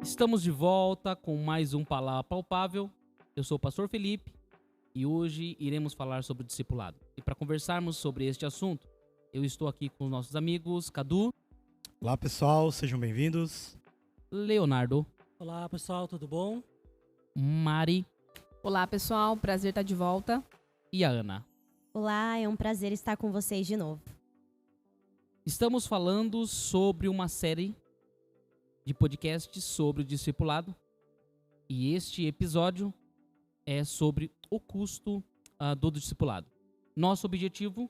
Estamos de volta com mais um Palavra Palpável. Eu sou o pastor Felipe e hoje iremos falar sobre o discipulado. E para conversarmos sobre este assunto, eu estou aqui com os nossos amigos Cadu, Olá pessoal, sejam bem-vindos. Leonardo, Olá pessoal, tudo bom? Mari Olá, pessoal. Prazer estar de volta. e a Ana. Olá, é um prazer estar com vocês de novo. Estamos falando sobre uma série de podcasts sobre o discipulado e este episódio é sobre o custo do discipulado. Nosso objetivo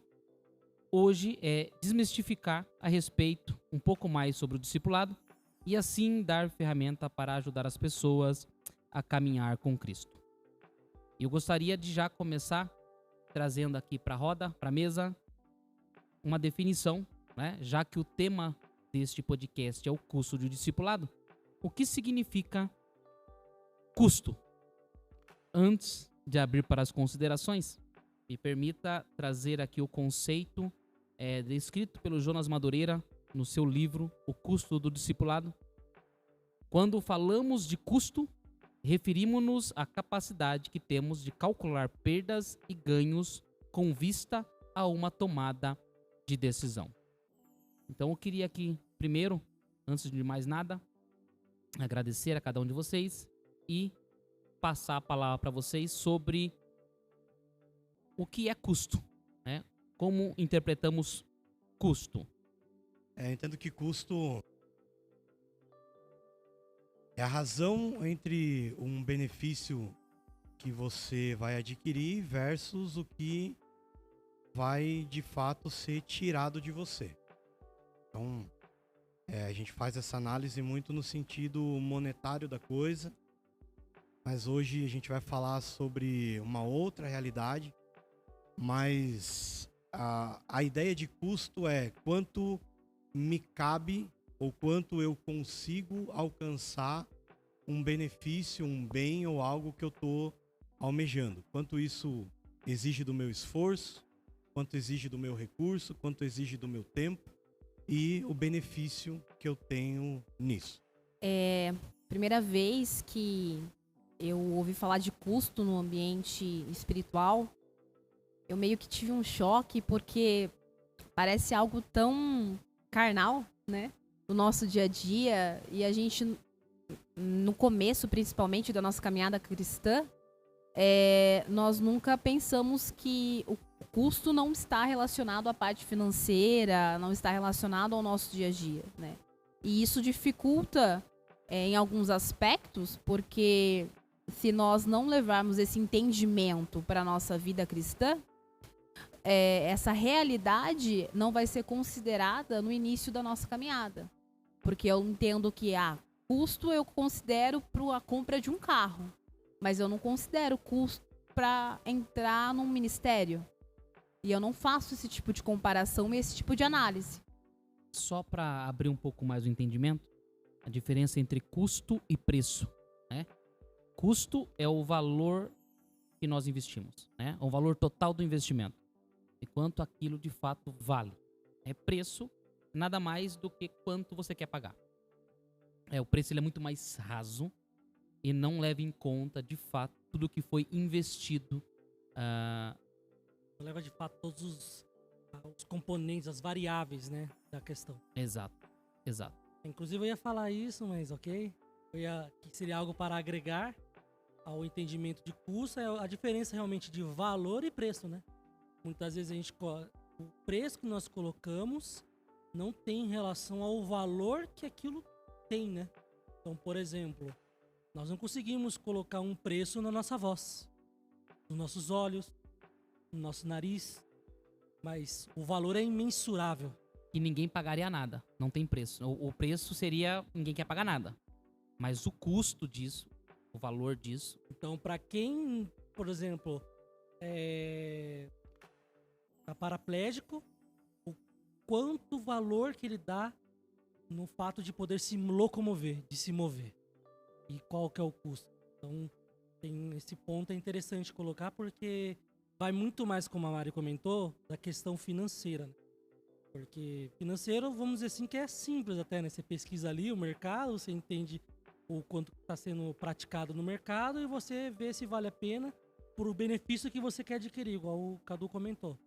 hoje é desmistificar a respeito um pouco mais sobre o discipulado e assim dar ferramenta para ajudar as pessoas a caminhar com Cristo. Eu gostaria de já começar trazendo aqui para a roda, para a mesa, uma definição, né? Já que o tema deste podcast é o custo do discipulado. O que significa custo? Antes de abrir para as considerações, me permita trazer aqui o conceito descrito pelo Jonas Madureira no seu livro O Custo do Discipulado. Quando falamos de custo, referimos-nos à capacidade que temos de calcular perdas e ganhos com vista a uma tomada de decisão. Então eu queria aqui, primeiro, antes de mais nada, agradecer a cada um de vocês e passar a palavra para vocês sobre o que é custo, né? Como interpretamos custo. Eu entendo que custo é a razão entre um benefício que você vai adquirir versus o que vai de fato ser tirado de você. Então, a gente faz essa análise muito no sentido monetário da coisa, mas hoje a gente vai falar sobre uma outra realidade, mas a ideia de custo é quanto me cabe ou quanto eu consigo alcançar um benefício, um bem ou algo que eu estou almejando. Quanto isso exige do meu esforço, quanto exige do meu recurso, quanto exige do meu tempo e o benefício que eu tenho nisso. Primeira vez que eu ouvi falar de custo no ambiente espiritual, eu meio que tive um choque porque parece algo tão carnal, né? Do nosso dia a dia, e a gente, no começo principalmente da nossa caminhada cristã, nós nunca pensamos que o custo não está relacionado à parte financeira, não está relacionado ao nosso dia a dia, né? E isso dificulta em alguns aspectos, porque se nós não levarmos esse entendimento para a nossa vida cristã, essa realidade não vai ser considerada no início da nossa caminhada. Porque eu entendo que custo eu considero para a compra de um carro, mas eu não considero custo para entrar num ministério. E eu não faço esse tipo de comparação e esse tipo de análise. Só para abrir um pouco mais o entendimento, a diferença entre custo e preço, né? Custo é o valor que nós investimos, né? O valor total do investimento. E quanto aquilo de fato vale. Preço, nada mais do que quanto você quer pagar. O preço ele é muito mais raso e não leva em conta, de fato, tudo que foi investido. Leva de fato todos os componentes, as variáveis, né, da questão. Exato. Inclusive eu ia falar isso, mas ok. Que seria algo para agregar ao entendimento de custo, é a diferença realmente de valor e preço, né? Muitas vezes o preço que nós colocamos não tem relação ao valor que aquilo tem, né? Então, por exemplo, nós não conseguimos colocar um preço na nossa voz, nos nossos olhos, no nosso nariz, mas o valor é imensurável. E ninguém pagaria nada, não tem preço. O preço seria ninguém quer pagar nada, mas o custo disso, o valor disso. Então, para quem, por exemplo, tá paraplégico, o quanto valor que ele dá no fato de poder se locomover, de se mover. E qual que é o custo. Então, esse ponto é interessante colocar porque vai muito mais, como a Mari comentou, da questão financeira. Porque financeiro, vamos dizer assim, que é simples até, né? Você pesquisa ali o mercado, você entende o quanto está sendo praticado no mercado e você vê se vale a pena por o benefício que você quer adquirir, igual o Cadu comentou.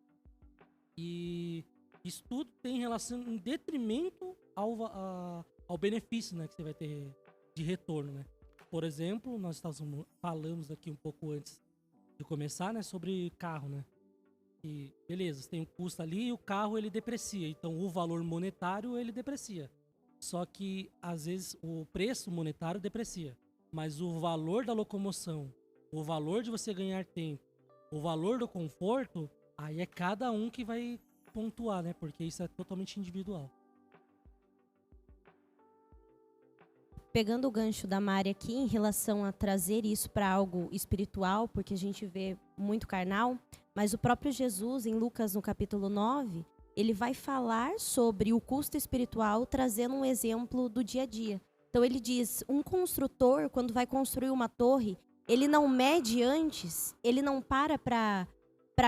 E isso tudo tem relação em detrimento ao benefício, né, que você vai ter de retorno, né? Por exemplo, nós falamos aqui um pouco antes de começar, né, sobre carro, né? E beleza, você tem um custo ali e o carro ele deprecia, então o valor monetário ele deprecia. Só que às vezes o preço monetário deprecia, mas o valor da locomoção, o valor de você ganhar tempo, o valor do conforto, aí é cada um que vai pontuar, né? Porque isso é totalmente individual. Pegando o gancho da Mari aqui em relação a trazer isso para algo espiritual, porque a gente vê muito carnal, mas o próprio Jesus, em Lucas, no capítulo 9, ele vai falar sobre o custo espiritual, trazendo um exemplo do dia a dia. Então ele diz, um construtor, quando vai construir uma torre, ele não mede antes, ele não para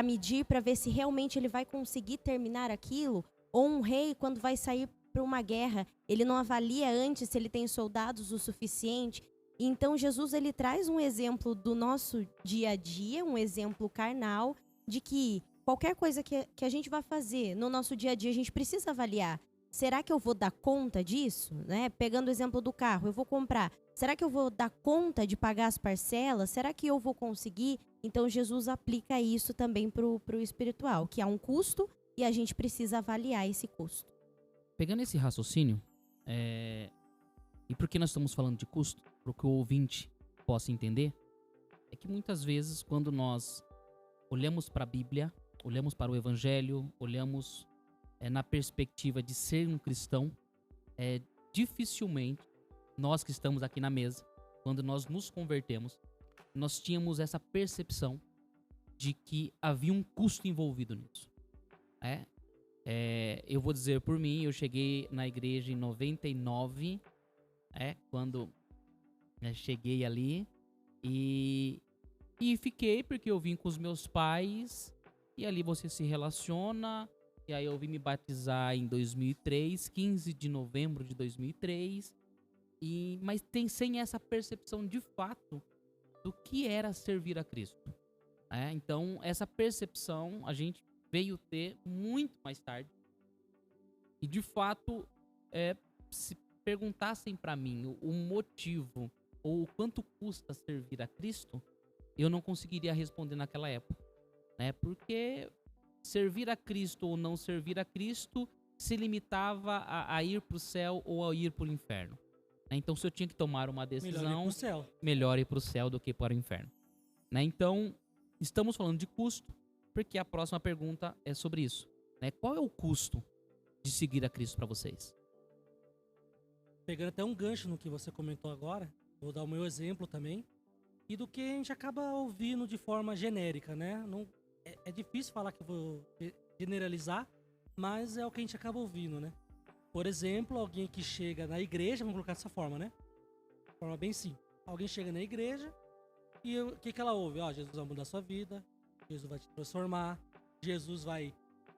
medir, para ver se realmente ele vai conseguir terminar aquilo, ou um rei, quando vai sair para uma guerra, ele não avalia antes se ele tem soldados o suficiente. Então Jesus ele traz um exemplo do nosso dia a dia, um exemplo carnal, de que qualquer coisa que a gente vai fazer no nosso dia a dia, a gente precisa avaliar. Será que eu vou dar conta disso? Né? Pegando o exemplo do carro, eu vou comprar. Será que eu vou dar conta de pagar as parcelas? Será que eu vou conseguir? Então Jesus aplica isso também para o espiritual, que há um custo e a gente precisa avaliar esse custo. Pegando esse raciocínio, e por que nós estamos falando de custo? Para que o ouvinte possa entender, é que muitas vezes quando nós olhamos para a Bíblia, olhamos para o Evangelho, olhamos na perspectiva de ser um cristão, dificilmente nós que estamos aqui na mesa, quando nós nos convertemos, nós tínhamos essa percepção de que havia um custo envolvido nisso. Eu vou dizer por mim, eu cheguei na igreja em 99, quando cheguei ali, e fiquei porque eu vim com os meus pais, e ali você se relaciona, e aí eu vim me batizar em 2003, 15 de novembro de 2003, mas sem essa percepção de fato do que era servir a Cristo. Então, essa percepção a gente veio ter muito mais tarde. E de fato, se perguntassem para mim o motivo ou o quanto custa servir a Cristo, eu não conseguiria responder naquela época, né? Porque servir a Cristo ou não servir a Cristo se limitava a ir para o céu ou a ir para o inferno. Então, se eu tinha que tomar uma decisão, melhor ir para o céu do que para o inferno. Então, estamos falando de custo, porque a próxima pergunta é sobre isso. Qual é o custo de seguir a Cristo para vocês? Pegando até um gancho no que você comentou agora, vou dar o meu exemplo também, e do que a gente acaba ouvindo de forma genérica, né? Não, é difícil falar que eu vou generalizar, mas é o que a gente acaba ouvindo, né? Por exemplo, alguém que chega na igreja, vamos colocar dessa forma, né? De forma bem simples. Alguém chega na igreja e o que ela ouve? Jesus vai mudar sua vida, Jesus vai te transformar, Jesus vai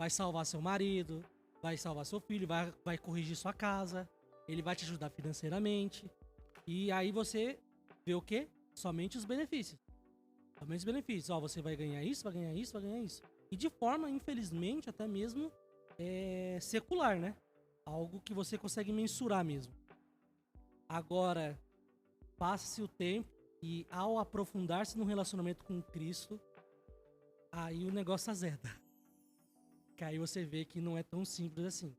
salvar seu marido, vai salvar seu filho, vai corrigir sua casa, ele vai te ajudar financeiramente. E aí você vê o quê? Somente os benefícios. Somente os benefícios. Você vai ganhar isso, vai ganhar isso, vai ganhar isso. E de forma, infelizmente, até mesmo secular, né? Algo que você consegue mensurar mesmo. Agora, passa-se o tempo e ao aprofundar-se no relacionamento com Cristo, aí o negócio azeda. Que aí você vê que não é tão simples assim.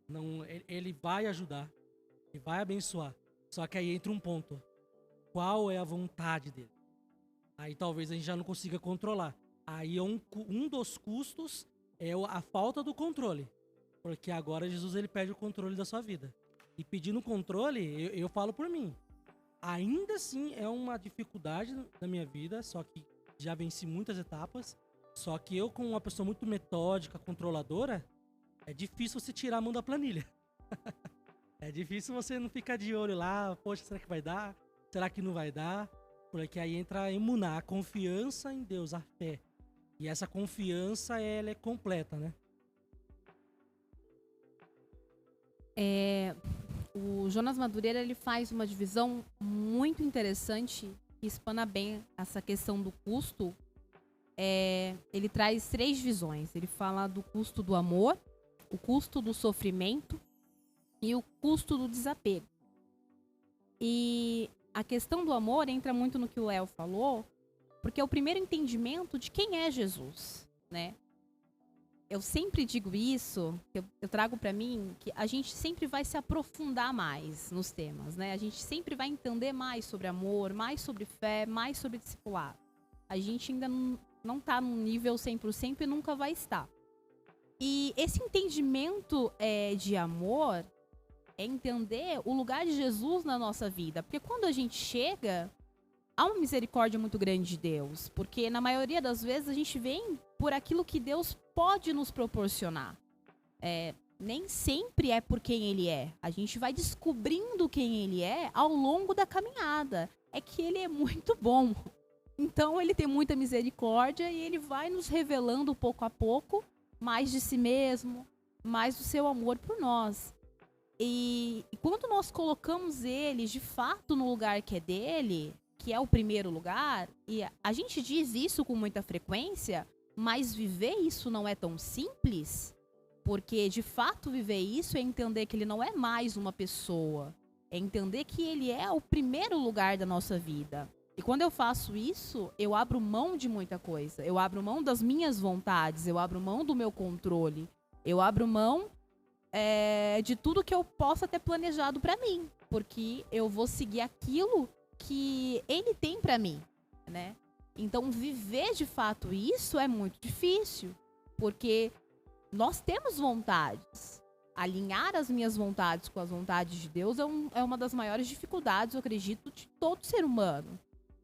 Não, ele vai ajudar, ele vai abençoar. Só que aí entra um ponto. Qual é a vontade dele? Aí talvez a gente já não consiga controlar. Aí um dos custos é a falta do controle. Porque agora Jesus ele perde o controle da sua vida. E pedindo controle, eu falo por mim. Ainda assim é uma dificuldade na minha vida, só que já venci muitas etapas. Só que eu, como uma pessoa muito metódica, controladora, é difícil você tirar a mão da planilha. É difícil você não ficar de olho lá, poxa, será que vai dar? Será que não vai dar? Porque aí entra a emunar, a confiança em Deus, a fé. E essa confiança, ela é completa, né? O Jonas Madureira, ele faz uma divisão muito interessante que espana bem essa questão do custo. Ele traz 3 visões. Ele fala do custo do amor, o custo do sofrimento e o custo do desapego. E a questão do amor entra muito no que o Léo falou, porque é o primeiro entendimento de quem é Jesus, né? Eu sempre digo isso, eu trago para mim, que a gente sempre vai se aprofundar mais nos temas, né? A gente sempre vai entender mais sobre amor, mais sobre fé, mais sobre discipulado. A gente ainda não tá num nível 100% e nunca vai estar. E esse entendimento de amor é entender o lugar de Jesus na nossa vida. Porque quando a gente chega, há uma misericórdia muito grande de Deus. Porque na maioria das vezes a gente vem por aquilo que Deus pode nos proporcionar. Nem sempre é por quem Ele é. A gente vai descobrindo quem Ele é ao longo da caminhada. É que Ele é muito bom. Então Ele tem muita misericórdia e Ele vai nos revelando pouco a pouco mais de si mesmo, mais do seu amor por nós. E quando nós colocamos Ele de fato no lugar que é dele, que é o primeiro lugar, e a gente diz isso com muita frequência, mas viver isso não é tão simples, porque de fato viver isso é entender que Ele não é mais uma pessoa, é entender que Ele é o primeiro lugar da nossa vida. E quando eu faço isso, eu abro mão de muita coisa. Eu abro mão das minhas vontades, eu abro mão do meu controle, eu abro mão de tudo que eu possa ter planejado para mim, porque eu vou seguir aquilo que Ele tem para mim, né? Então, viver de fato isso é muito difícil, porque nós temos vontades. Alinhar as minhas vontades com as vontades de Deus é uma das maiores dificuldades, eu acredito, de todo ser humano.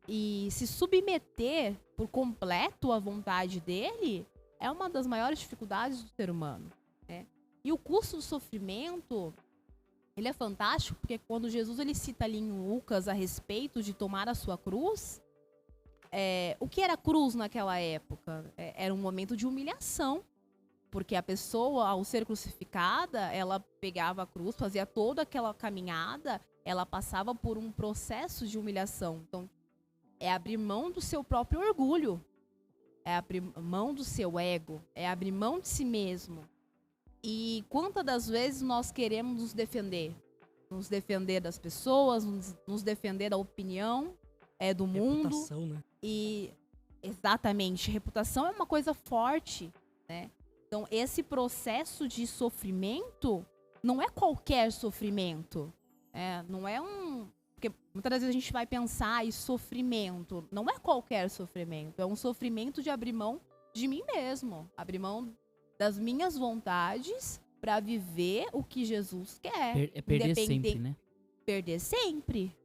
E se submeter por completo à vontade dele é uma das maiores dificuldades do ser humano, né? E o custo do sofrimento, ele é fantástico, porque quando Jesus ele cita ali em Lucas a respeito de tomar a sua cruz, o que era cruz naquela época? Era um momento de humilhação, porque a pessoa, ao ser crucificada, ela pegava a cruz, fazia toda aquela caminhada, ela passava por um processo de humilhação. Então, é abrir mão do seu próprio orgulho, é abrir mão do seu ego, é abrir mão de si mesmo. E quantas das vezes nós queremos nos defender das pessoas, nos defender da opinião do mundo. Reputação, né? E exatamente, reputação é uma coisa forte, né? Então esse processo de sofrimento não é qualquer sofrimento, não é porque muitas vezes a gente vai pensar em sofrimento, não é qualquer sofrimento, é um sofrimento de abrir mão de mim mesmo, abrir mão das minhas vontades para viver o que Jesus quer. Perder sempre, né? Perder sempre.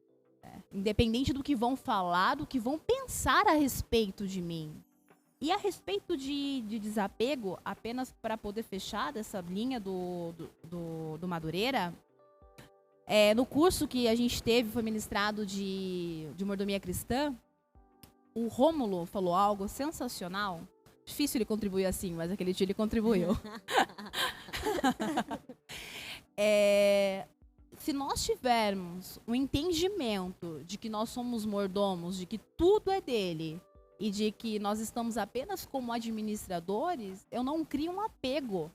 Independente do que vão falar, do que vão pensar a respeito de mim. E a respeito de desapego, apenas para poder fechar dessa linha do Madureira, no curso que a gente teve, foi ministrado de mordomia cristã, o Rômulo falou algo sensacional. Difícil ele contribuir assim, mas aquele dia ele contribuiu. Se nós tivermos o entendimento de que nós somos mordomos, de que tudo é dele e de que nós estamos apenas como administradores, eu não crio um apego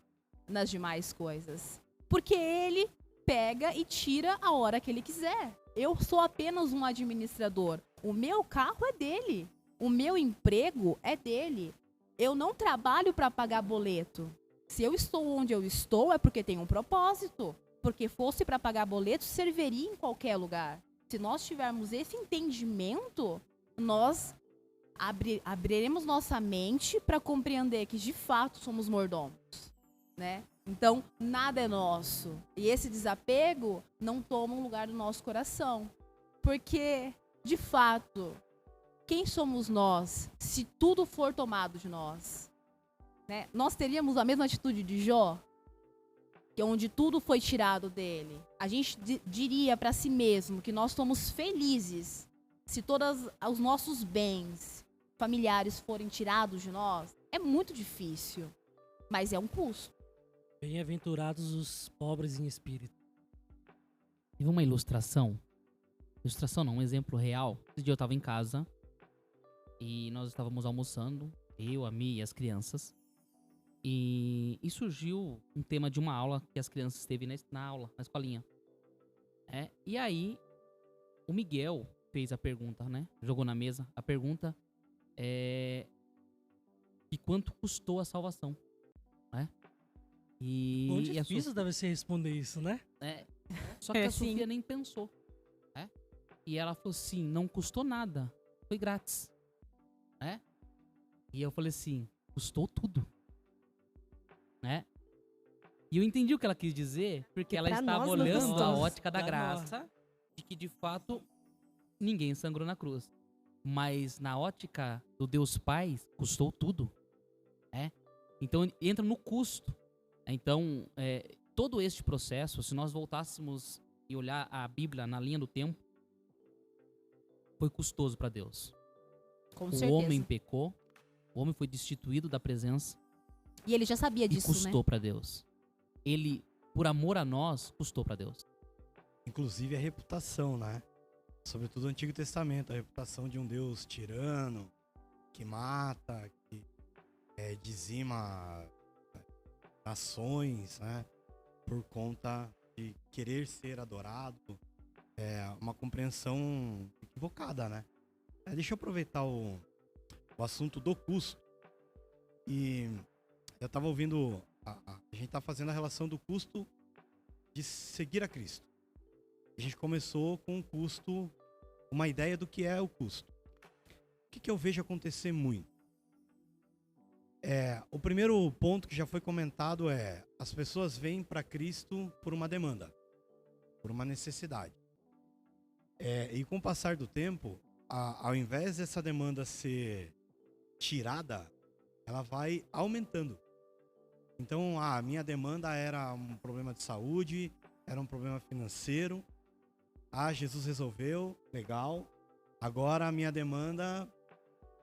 nas demais coisas. Porque ele pega e tira a hora que ele quiser. Eu sou apenas um administrador. O meu carro é dele. O meu emprego é dele. Eu não trabalho para pagar boleto. Se eu estou onde eu estou é porque tem um propósito. Porque fosse para pagar boleto, serviria em qualquer lugar. Se nós tivermos esse entendimento, nós abriremos nossa mente para compreender que de fato somos mordomos, né? Então, nada é nosso. E esse desapego não toma um lugar do nosso coração. Porque, de fato, quem somos nós se tudo for tomado de nós? Né? Nós teríamos a mesma atitude de Jó, onde tudo foi tirado dele. A gente diria para si mesmo que nós somos felizes se todos os nossos bens familiares forem tirados de nós. É muito difícil, mas é um custo. Bem-aventurados os pobres em espírito. Teve uma ilustração. Ilustração não, um exemplo real. Esse dia eu tava em casa e nós estávamos almoçando, eu, a Mi e as crianças. E surgiu um tema de uma aula que as crianças teve na aula, na escolinha. E aí, o Miguel fez a pergunta, né? Jogou na mesa. A pergunta é... E quanto custou a salvação? Né? Quão difícil deve ser responder isso, né? Só que a Sim. Sofia nem pensou. E ela falou assim, não custou nada. Foi grátis. E eu falei assim, custou tudo. E eu entendi o que ela quis dizer, porque ela pra estava nós não olhando custou. a ótica da Pra graça de que, de fato, ninguém sangrou na cruz. Mas na ótica do Deus Pai, custou tudo. Então, entra no custo. Então, todo este processo, se nós voltássemos e olhar a Bíblia na linha do tempo, foi custoso para Deus. Com O certeza. homem pecou, o homem foi destituído da presença E ele já sabia e disso, custou né? para Deus. Ele, por amor a nós, custou para Deus. Inclusive a reputação, né? Sobretudo o Antigo Testamento, a reputação de um Deus tirano, que mata, que dizima nações, né? Por conta de querer ser adorado. É uma compreensão equivocada, né? Deixa eu aproveitar o assunto do custo. E eu estava ouvindo, a gente tá fazendo a relação do custo de seguir a Cristo. A gente começou com o custo, uma ideia do que é o custo. O que eu vejo acontecer muito? O primeiro ponto que já foi comentado é: as pessoas vêm para Cristo por uma demanda, por uma necessidade. E com o passar do tempo, ao invés dessa demanda ser tirada, ela vai aumentando. Então, a minha demanda era um problema de saúde, era um problema financeiro. Jesus resolveu, legal. Agora a minha demanda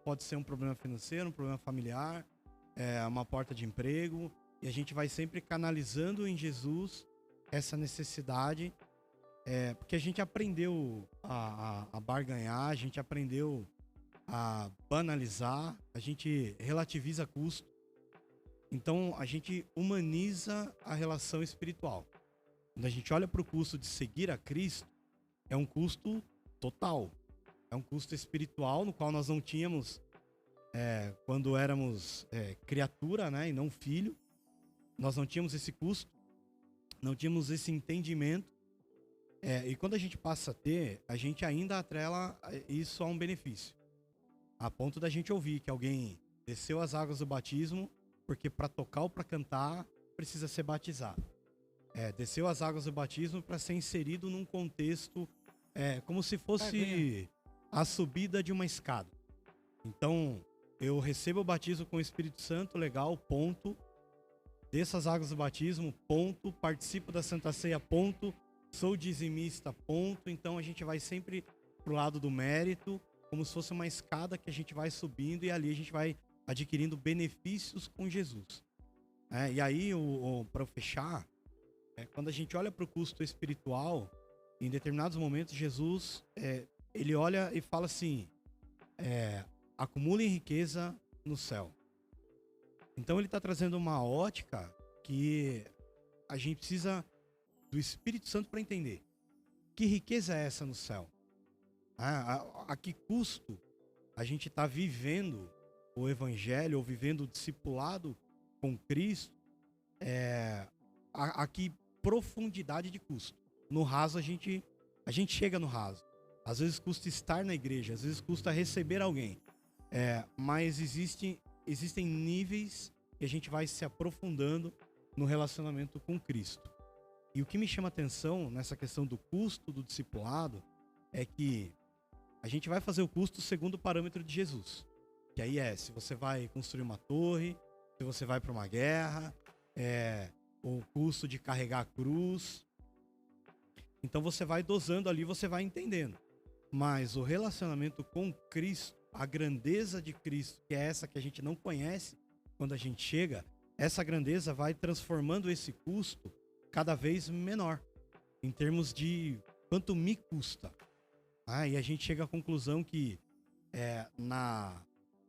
pode ser um problema financeiro, um problema familiar, uma porta de emprego. E a gente vai sempre canalizando em Jesus essa necessidade, porque a gente aprendeu a barganhar, a gente aprendeu a banalizar, a gente relativiza custo. Então a gente humaniza a relação espiritual. Quando a gente olha para o custo de seguir a Cristo, é um custo total. É um custo espiritual no qual nós não tínhamos quando éramos criatura, né, e não filho. Nós não tínhamos esse custo, não tínhamos esse entendimento. E quando a gente passa a ter, a gente ainda atrela isso a um benefício. A ponto da gente ouvir que alguém desceu as águas do batismo, porque para tocar ou para cantar precisa ser batizado. Desceu as águas do batismo para ser inserido num contexto como se fosse a subida de uma escada. Então, eu recebo o batismo com o Espírito Santo, legal, ponto. Desço as águas do batismo, ponto. Participo da Santa Ceia, ponto. Sou dizimista, ponto. Então, a gente vai sempre pro lado do mérito, como se fosse uma escada que a gente vai subindo e ali a gente vai adquirindo benefícios com Jesus. E aí, para fechar, quando a gente olha para o custo espiritual, em determinados momentos, Jesus, ele olha e fala assim, acumulem riqueza no céu. Então ele está trazendo uma ótica que a gente precisa do Espírito Santo para entender. Que riqueza é essa no céu? A que custo a gente está vivendo o Evangelho ou vivendo o discipulado com Cristo? A que profundidade de custo? No raso a gente chega no raso. Às vezes custa estar na igreja, às vezes custa receber alguém. Mas existem níveis que a gente vai se aprofundando no relacionamento com Cristo. E o que me chama atenção nessa questão do custo do discipulado é que a gente vai fazer o custo segundo o parâmetro de Jesus. Que aí se você vai construir uma torre, se você vai para uma guerra, o custo de carregar a cruz. Então você vai dosando ali, você vai entendendo. Mas o relacionamento com Cristo, a grandeza de Cristo, que é essa que a gente não conhece quando a gente chega, essa grandeza vai transformando esse custo cada vez menor, em termos de quanto me custa. E a gente chega à conclusão que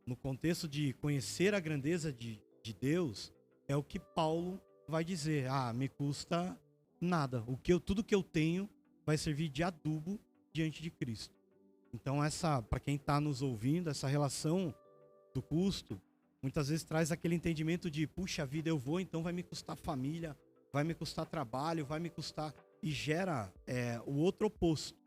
no contexto de conhecer a grandeza de Deus, é o que Paulo vai dizer: me custa nada. Tudo que eu tenho vai servir de adubo diante de Cristo. Então para quem está nos ouvindo, essa relação do custo, muitas vezes traz aquele entendimento de, puxa vida, eu vou, então vai me custar família, vai me custar trabalho, vai me custar... E gera o outro oposto.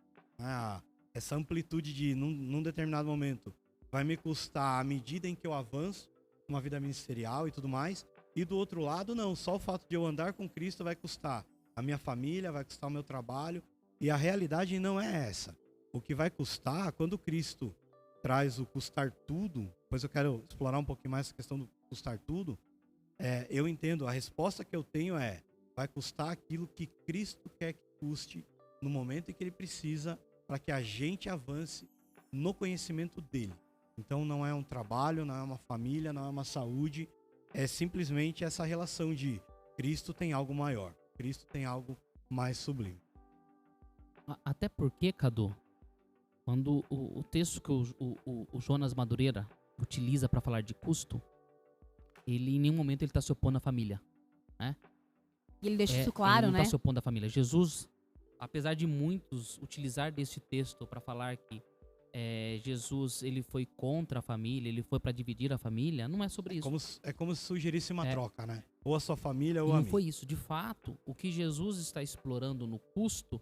Essa amplitude de, num determinado momento, vai me custar à medida em que eu avanço uma vida ministerial e tudo mais. E do outro lado, não. Só o fato de eu andar com Cristo vai custar a minha família, vai custar o meu trabalho. E a realidade não é essa. O que vai custar, quando Cristo traz o custar tudo, depois eu quero explorar um pouquinho mais essa questão do custar tudo, eu entendo, a resposta que eu tenho vai custar aquilo que Cristo quer que custe no momento em que Ele precisa, para que a gente avance no conhecimento dEle. Então não é um trabalho, não é uma família, não é uma saúde, é simplesmente essa relação de Cristo tem algo maior, Cristo tem algo mais sublime. Até porque, Cadu, quando o texto que o Jonas Madureira utiliza para falar de custo, ele em nenhum momento ele está se opondo à família, né? E ele deixa isso claro, ele né? não está se opondo à família. Jesus, apesar de muitos utilizar desse texto para falar que Jesus ele foi contra a família, ele foi para dividir a família, não é sobre isso. É como se sugerisse uma troca, né? Ou a sua família ou a mim. mim. Não foi isso. De fato, o que Jesus está explorando no custo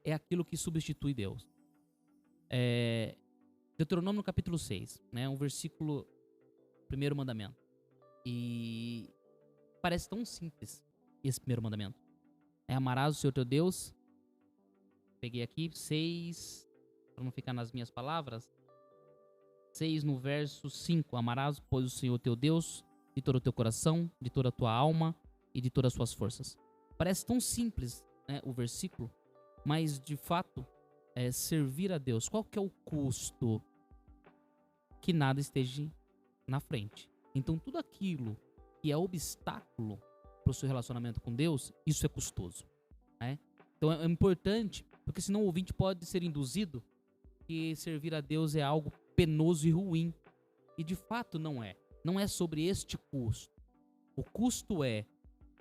é aquilo que substitui Deus. Deuteronômio no capítulo 6, né? Um versículo, primeiro mandamento. E parece tão simples esse primeiro mandamento. Amarás o Senhor teu Deus. Peguei aqui 6, para não ficar nas minhas palavras. 6 no verso 5. Amarás, pois, o Senhor teu Deus de todo o teu coração, de toda a tua alma e de todas as suas forças. Parece tão simples, né, o versículo, mas de fato servir a Deus. Qual que é o custo? Que nada esteja na frente. Então tudo aquilo que é obstáculo para o seu relacionamento com Deus, isso é custoso, né? Então é importante, porque senão o ouvinte pode ser induzido que servir a Deus é algo penoso e ruim. E de fato não é. Não é sobre este custo. O custo é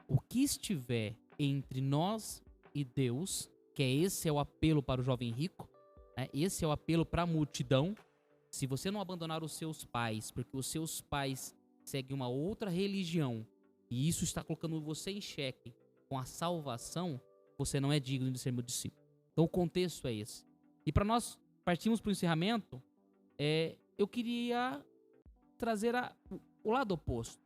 o que estiver entre nós e Deus, que esse é o apelo para o jovem rico, né? Esse é o apelo para a multidão. Se você não abandonar os seus pais, porque os seus pais seguem uma outra religião, e isso está colocando você em xeque com a salvação, você não é digno de ser meu discípulo. Então o contexto é esse. E para nós partirmos para o encerramento, eu queria trazer o lado oposto.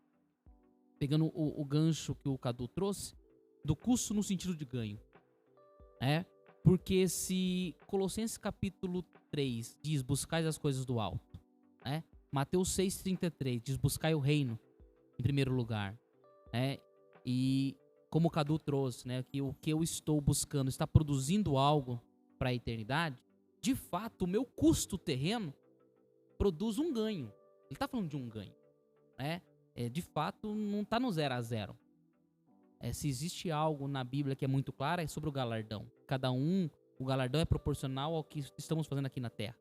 Pegando o gancho que o Cadu trouxe, do custo no sentido de ganho. Porque se Colossenses capítulo 3 diz, buscai as coisas do alto, Mateus 6,33 diz, buscai o reino em primeiro lugar, e como o Cadu trouxe, que o que eu estou buscando está produzindo algo para a eternidade, de fato o meu custo terreno produz um ganho. Ele está falando de um ganho, de fato não está no 0 a 0. Se existe algo na Bíblia que é muito claro, é sobre o galardão. O galardão é proporcional ao que estamos fazendo aqui na Terra.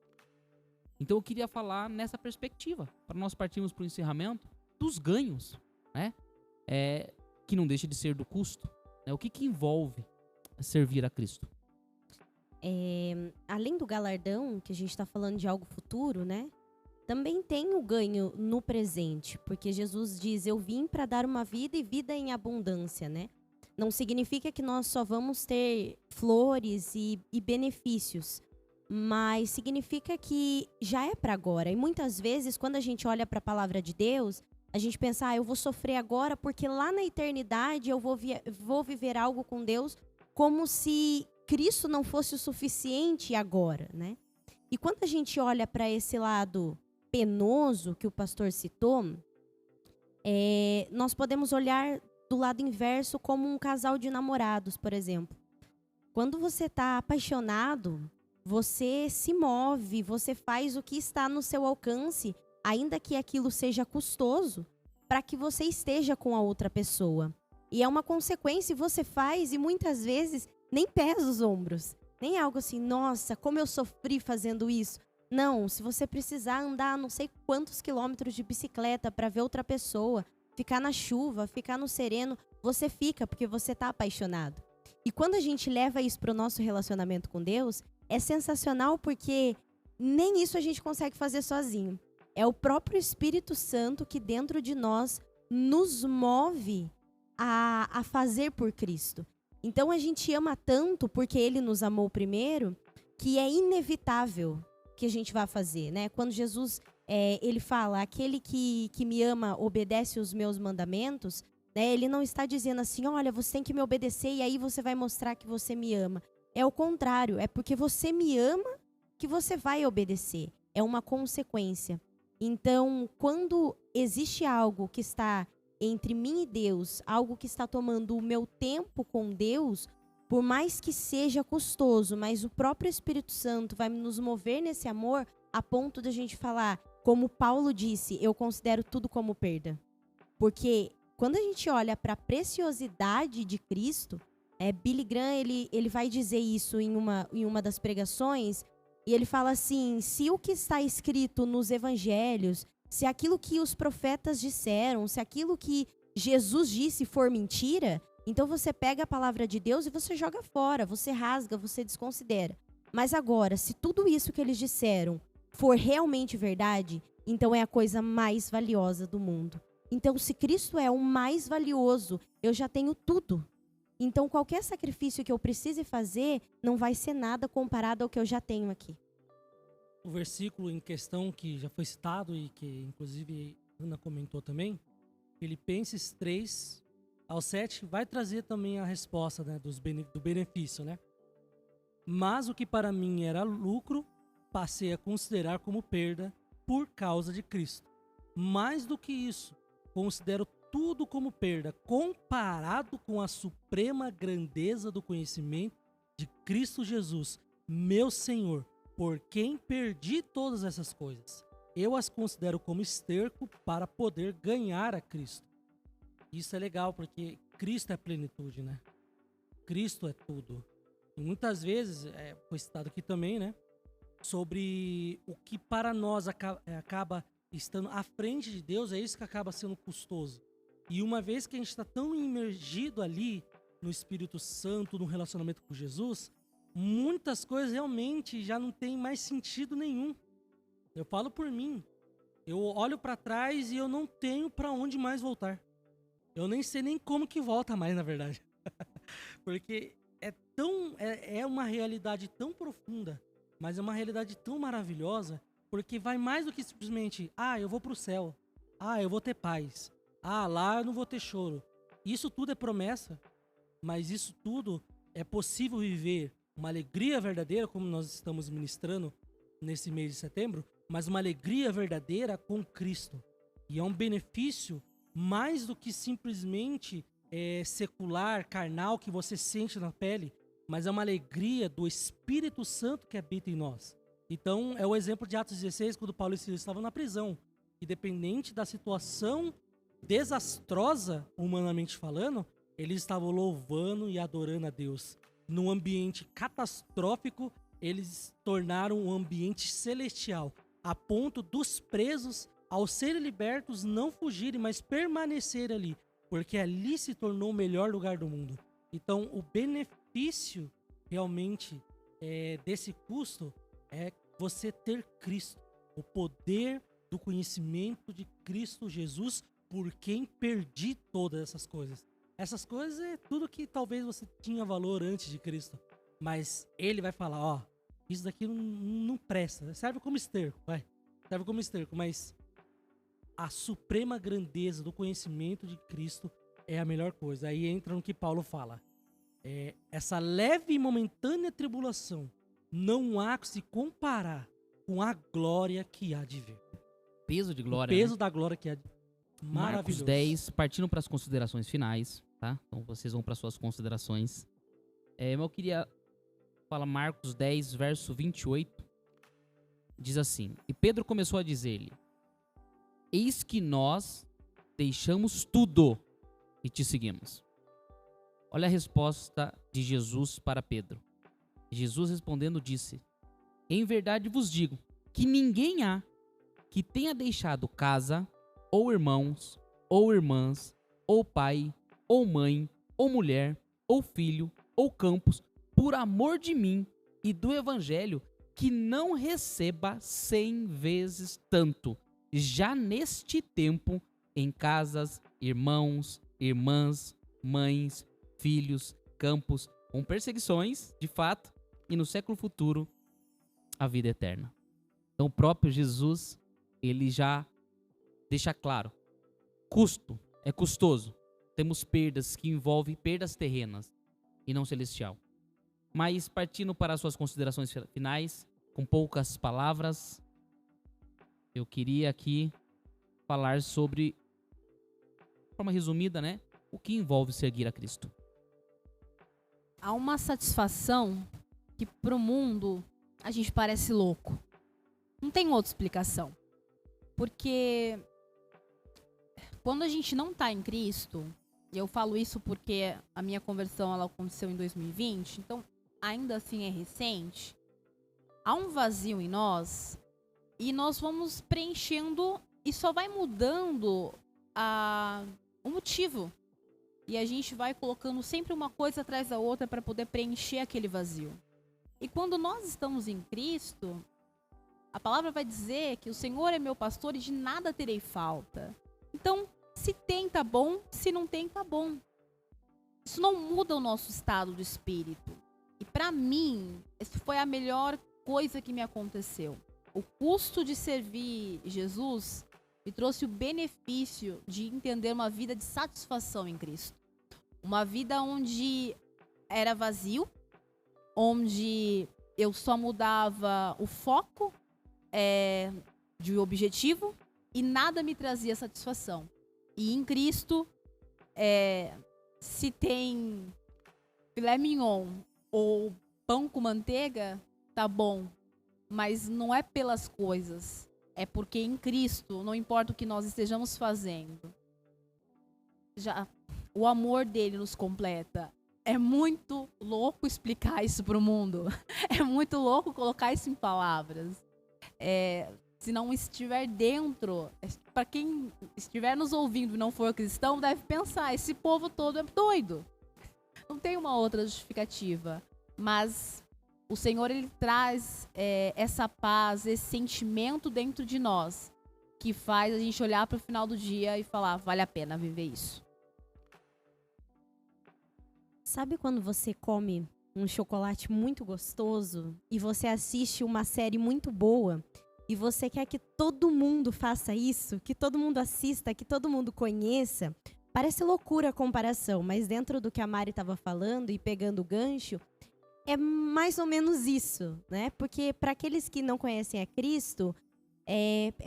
Então eu queria falar nessa perspectiva, para nós partirmos para o encerramento, dos ganhos, que não deixa de ser do custo. O que envolve servir a Cristo? Além do galardão, que a gente está falando de algo futuro, também tem o ganho no presente, porque Jesus diz, eu vim para dar uma vida e vida em abundância, Não significa que nós só vamos ter flores e benefícios, mas significa que já é para agora. E muitas vezes, quando a gente olha para a palavra de Deus, a gente pensa, eu vou sofrer agora porque lá na eternidade eu vou viver algo com Deus como se Cristo não fosse o suficiente agora, E quando a gente olha para esse lado penoso que o pastor citou, nós podemos olhar do lado inverso como um casal de namorados, por exemplo. Quando você está apaixonado, você se move, você faz o que está no seu alcance, ainda que aquilo seja custoso, para que você esteja com a outra pessoa. E é uma consequência, você faz e muitas vezes nem pesa os ombros. Nem é algo assim, nossa, como eu sofri fazendo isso. Não, se você precisar andar não sei quantos quilômetros de bicicleta para ver outra pessoa, ficar na chuva, ficar no sereno, você fica porque você está apaixonado. E quando a gente leva isso para o nosso relacionamento com Deus, é sensacional porque nem isso a gente consegue fazer sozinho. É o próprio Espírito Santo que dentro de nós nos move a fazer por Cristo. Então a gente ama tanto porque Ele nos amou primeiro, que é inevitável que a gente vai fazer, né? Quando Jesus, ele fala, aquele que me ama obedece os meus mandamentos, né? Ele não está dizendo assim, olha, você tem que me obedecer e aí você vai mostrar que você me ama. É o contrário, é porque você me ama que você vai obedecer. É uma consequência. Então, quando existe algo que está entre mim e Deus, algo que está tomando o meu tempo com Deus, por mais que seja custoso, mas o próprio Espírito Santo vai nos mover nesse amor a ponto de a gente falar, como Paulo disse, eu considero tudo como perda. Porque quando a gente olha para a preciosidade de Cristo, Billy Graham ele vai dizer isso em uma das pregações, e ele fala assim, se o que está escrito nos evangelhos, se aquilo que os profetas disseram, se aquilo que Jesus disse for mentira, então você pega a palavra de Deus e você joga fora, você rasga, você desconsidera. Mas agora, se tudo isso que eles disseram for realmente verdade, então é a coisa mais valiosa do mundo. Então, se Cristo é o mais valioso, eu já tenho tudo. Então, qualquer sacrifício que eu precise fazer não vai ser nada comparado ao que eu já tenho aqui. O versículo em questão que já foi citado e que, inclusive, Ana comentou também, Filipenses 3:7, vai trazer também a resposta, né, do benefício, né? Mas o que para mim era lucro, passei a considerar como perda por causa de Cristo. Mais do que isso, considero tudo como perda, comparado com a suprema grandeza do conhecimento de Cristo Jesus, meu Senhor, por quem perdi todas essas coisas. Eu as considero como esterco para poder ganhar a Cristo. Isso é legal, porque Cristo é plenitude, né? Cristo é tudo. E muitas vezes, foi citado aqui também, né? Sobre o que para nós acaba estando à frente de Deus, é isso que acaba sendo custoso. E uma vez que a gente está tão imergido ali no Espírito Santo, no relacionamento com Jesus, muitas coisas realmente já não tem mais sentido nenhum. Eu falo por mim. Eu olho para trás e eu não tenho para onde mais voltar. Eu nem sei nem como que volta mais, na verdade. Porque é uma realidade tão profunda, mas é uma realidade tão maravilhosa, porque vai mais do que simplesmente, eu vou pro céu. Eu vou ter paz. Lá eu não vou ter choro. Isso tudo é promessa, mas isso tudo é possível viver uma alegria verdadeira, como nós estamos ministrando nesse mês de setembro, mas uma alegria verdadeira com Cristo. E é um benefício mais do que simplesmente secular, carnal, que você sente na pele, mas é uma alegria do Espírito Santo que habita em nós. Então, é o exemplo de Atos 16, quando Paulo e Silas estavam na prisão. Independente da situação desastrosa, humanamente falando, eles estavam louvando e adorando a Deus. Num ambiente catastrófico, eles tornaram um ambiente celestial, a ponto dos presos, ao serem libertos, não fugirem, mas permanecerem ali, porque ali se tornou o melhor lugar do mundo. Então, o benefício realmente desse custo é você ter Cristo, o poder do conhecimento de Cristo Jesus, por quem perdi todas essas coisas. Essas coisas é tudo que talvez você tinha valor antes de Cristo, mas Ele vai falar, isso daqui não presta, serve como esterco, serve como esterco, mas a suprema grandeza do conhecimento de Cristo é a melhor coisa. Aí entra no que Paulo fala. Essa leve e momentânea tribulação não há que se comparar com a glória que há de vir. Peso de glória. O peso da glória que há de vir. Maravilhoso. Marcos 10, partindo para as considerações finais, tá? Então vocês vão para suas considerações. Eu queria falar Marcos 10, verso 28. Diz assim: E Pedro começou a dizer-lhe: Eis que nós deixamos tudo e te seguimos. Olha a resposta de Jesus para Pedro. Jesus respondendo disse: em verdade vos digo que ninguém há que tenha deixado casa, ou irmãos, ou irmãs, ou pai, ou mãe, ou mulher, ou filho, ou campos, por amor de mim e do evangelho, que não receba 100 vezes tanto, já neste tempo, em casas, irmãos, irmãs, mães, filhos, campos, com perseguições, de fato, e no século futuro, a vida eterna. Então o próprio Jesus, ele já deixa claro, custo, é custoso. Temos perdas que envolvem perdas terrenas e não celestial. Mas partindo para as suas considerações finais, com poucas palavras, eu queria aqui falar sobre, de forma resumida, né, o que envolve seguir a Cristo. Há uma satisfação que pro mundo a gente parece louco. Não tem outra explicação. Porque quando a gente não está em Cristo, e eu falo isso porque a minha conversão ela aconteceu em 2020, então ainda assim é recente, há um vazio em nós e nós vamos preenchendo e só vai mudando o motivo. E a gente vai colocando sempre uma coisa atrás da outra para poder preencher aquele vazio. E quando nós estamos em Cristo, a palavra vai dizer que o Senhor é meu pastor e de nada terei falta. Então, se tem, tá bom. Se não tem, tá bom. Isso não muda o nosso estado de espírito. E para mim, essa foi a melhor coisa que me aconteceu. O custo de servir Jesus me trouxe o benefício de entender uma vida de satisfação em Cristo. Uma vida onde era vazio, onde eu só mudava o foco de objetivo e nada me trazia satisfação. E em Cristo, se tem filé mignon ou pão com manteiga, tá bom. Mas não é pelas coisas. É porque em Cristo, não importa o que nós estejamos fazendo, já o amor dele nos completa. É muito louco explicar isso pro mundo. É muito louco colocar isso em palavras. Se não estiver dentro, para quem estiver nos ouvindo e não for cristão, deve pensar, esse povo todo é doido. Não tem uma outra justificativa. Mas o Senhor, ele traz essa paz, esse sentimento dentro de nós, que faz a gente olhar para o final do dia e falar, vale a pena viver isso. Sabe quando você come um chocolate muito gostoso e você assiste uma série muito boa e você quer que todo mundo faça isso, que todo mundo assista, que todo mundo conheça? Parece loucura a comparação, mas dentro do que a Mari estava falando e pegando o gancho, é mais ou menos isso, né? Porque para aqueles que não conhecem a Cristo,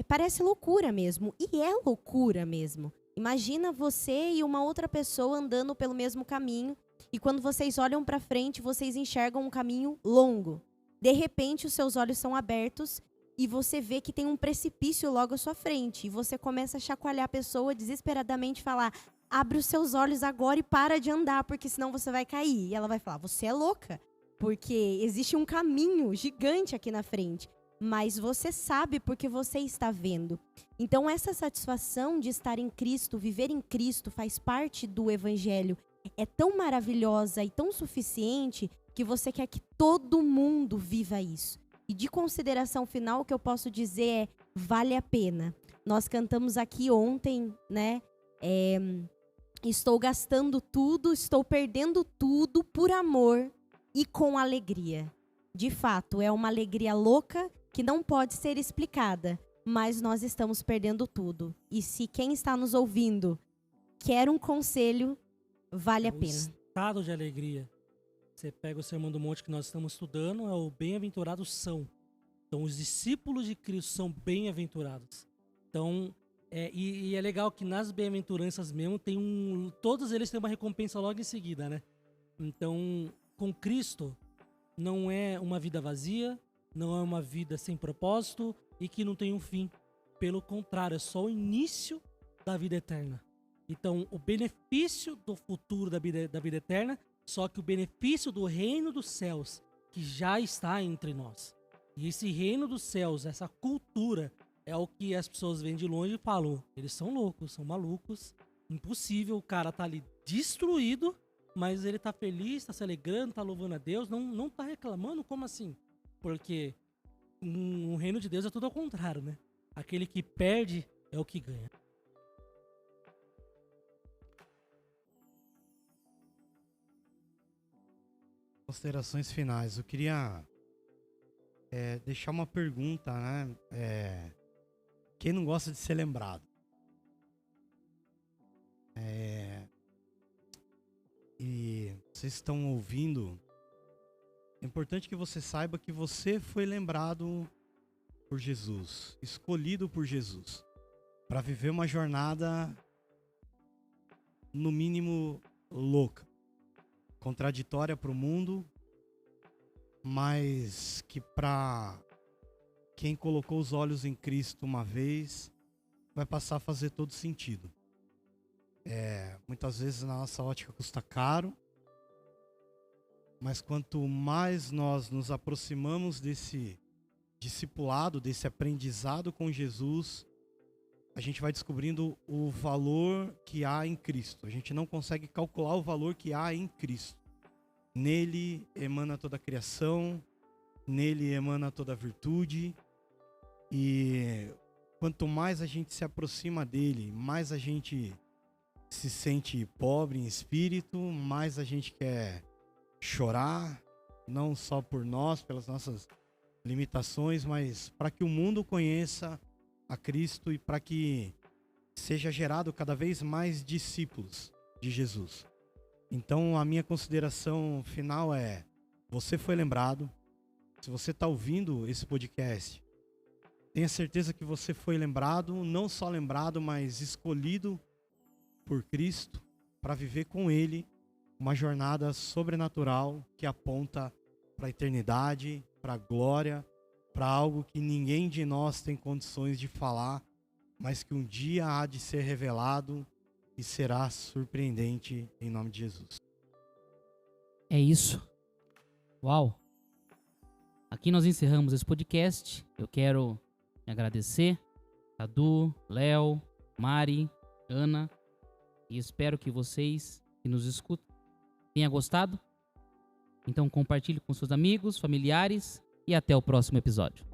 parece loucura mesmo. E é loucura mesmo. Imagina você e uma outra pessoa andando pelo mesmo caminho e quando vocês olham para frente, vocês enxergam um caminho longo. De repente, os seus olhos são abertos e você vê que tem um precipício logo à sua frente. E você começa a chacoalhar a pessoa desesperadamente e falar, abre os seus olhos agora e para de andar, porque senão você vai cair. E ela vai falar, você é louca. Porque existe um caminho gigante aqui na frente, mas você sabe porque você está vendo. Então essa satisfação de estar em Cristo, viver em Cristo, faz parte do Evangelho. É tão maravilhosa e tão suficiente que você quer que todo mundo viva isso. E de consideração final, o que eu posso dizer é, vale a pena. Nós cantamos aqui ontem, né? Estou gastando tudo, estou perdendo tudo por amor e com alegria. De fato, é uma alegria louca que não pode ser explicada, mas nós estamos perdendo tudo. E se quem está nos ouvindo quer um conselho, vale a pena. Estado de alegria. Você pega o Sermão do Monte que nós estamos estudando, é o bem-aventurados são. Então, os discípulos de Cristo são bem-aventurados. Então, e é legal que nas bem-aventuranças mesmo, todos eles têm uma recompensa logo em seguida, né? Então, com Cristo, não é uma vida vazia, não é uma vida sem propósito e que não tem um fim. Pelo contrário, é só o início da vida eterna. Então, o benefício do futuro da vida eterna, só que o benefício do reino dos céus que já está entre nós. E esse reino dos céus, essa cultura, é o que as pessoas vêm de longe e falam, eles são loucos, são malucos, impossível, o cara tá ali destruído, mas ele tá feliz, tá se alegrando, tá louvando a Deus, não tá reclamando, como assim? Porque no reino de Deus é tudo ao contrário, né? Aquele que perde é o que ganha. Considerações finais. Eu queria deixar uma pergunta, né? Quem não gosta de ser lembrado? E vocês estão ouvindo, é importante que você saiba que você foi lembrado por Jesus, escolhido por Jesus, para viver uma jornada, no mínimo, louca, contraditória para o mundo, mas que para quem colocou os olhos em Cristo uma vez, vai passar a fazer todo sentido. Muitas vezes na nossa ótica custa caro, mas quanto mais nós nos aproximamos desse discipulado, desse aprendizado com Jesus, a gente vai descobrindo o valor que há em Cristo. A gente não consegue calcular o valor que há em Cristo. Nele emana toda a criação, nele emana toda a virtude, e quanto mais a gente se aproxima dele, mais a gente se sente pobre em espírito, mais a gente quer chorar, não só por nós, pelas nossas limitações, mas para que o mundo conheça a Cristo e para que seja gerado cada vez mais discípulos de Jesus. Então a minha consideração final é: você foi lembrado. Se você está ouvindo esse podcast, tenha certeza que você foi lembrado, não só lembrado, mas escolhido por Cristo para viver com Ele uma jornada sobrenatural que aponta para a eternidade, para a glória, para algo que ninguém de nós tem condições de falar, mas que um dia há de ser revelado e será surpreendente em nome de Jesus. É isso. Uau! Aqui nós encerramos esse podcast. Eu quero agradecer Cadu, Léo, Mari, Ana, e espero que vocês que nos escutam tenham gostado. Então compartilhe com seus amigos, familiares e até o próximo episódio.